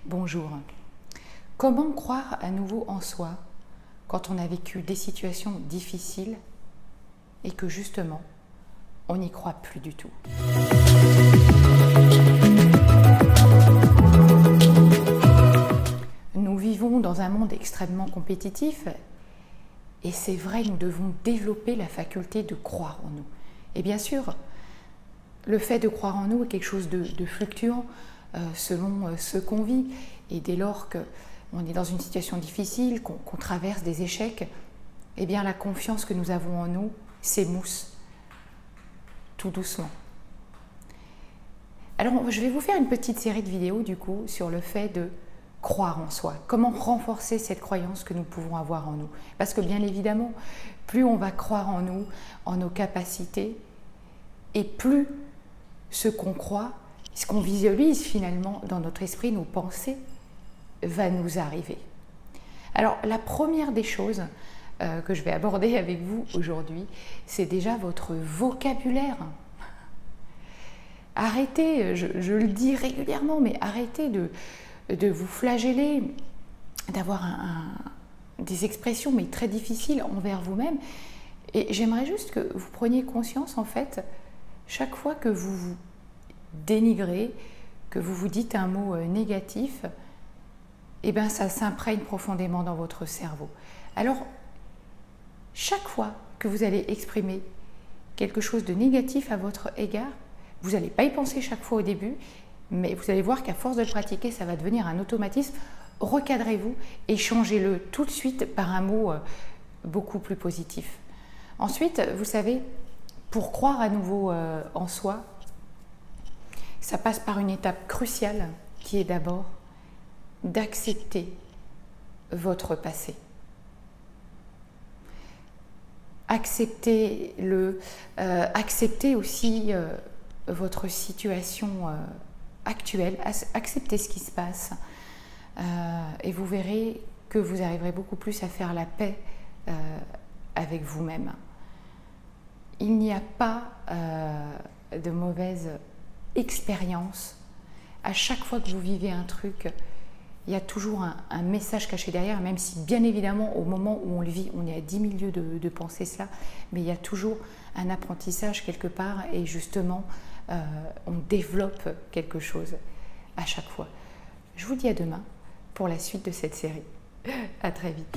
Bonjour. Comment croire à nouveau en soi quand on a vécu des situations difficiles et que justement, on n'y croit plus du tout? Nous vivons dans un monde extrêmement compétitif et c'est vrai, nous devons développer la faculté de croire en nous. Et bien sûr, le fait de croire en nous est quelque chose de fluctuant selon ce qu'on vit. Et dès lors qu'on est dans une situation difficile, qu'on traverse des échecs, eh bien la confiance que nous avons en nous s'émousse tout doucement. Alors je vais vous faire une petite série de vidéos du coup sur le fait de croire en soi, comment renforcer cette croyance que nous pouvons avoir en nous. Parce que bien évidemment, plus on va croire en nous, en nos capacités, et plus ce qu'on croit, ce qu'on visualise finalement dans notre esprit, nos pensées, va nous arriver. Alors la première des choses que je vais aborder avec vous aujourd'hui, c'est déjà votre vocabulaire. Arrêtez, je le dis régulièrement, mais arrêtez de vous flageller, d'avoir des expressions mais très difficiles envers vous-même. Et j'aimerais juste que vous preniez conscience en fait, chaque fois que vous vous dénigrez, que vous vous dites un mot négatif, eh bien ça s'imprègne profondément dans votre cerveau. Alors, chaque fois que vous allez exprimer quelque chose de négatif à votre égard, vous n'allez pas y penser chaque fois au début, mais vous allez voir qu'à force de le pratiquer, ça va devenir un automatisme. Recadrez-vous et changez-le tout de suite par un mot beaucoup plus positif. Ensuite, vous savez, pour croire à nouveau en soi, ça passe par une étape cruciale qui est d'abord d'accepter votre passé. Acceptez aussi votre situation actuelle, acceptez ce qui se passe et vous verrez que vous arriverez beaucoup plus à faire la paix avec vous-même. Il n'y a pas de mauvaise expérience. À chaque fois que vous vivez un truc, il y a toujours un message caché derrière, même si bien évidemment au moment où on le vit, on est à 10 000 lieues de penser cela, mais il y a toujours un apprentissage quelque part et justement on développe quelque chose à chaque fois. Je vous dis à demain pour la suite de cette série. À très vite.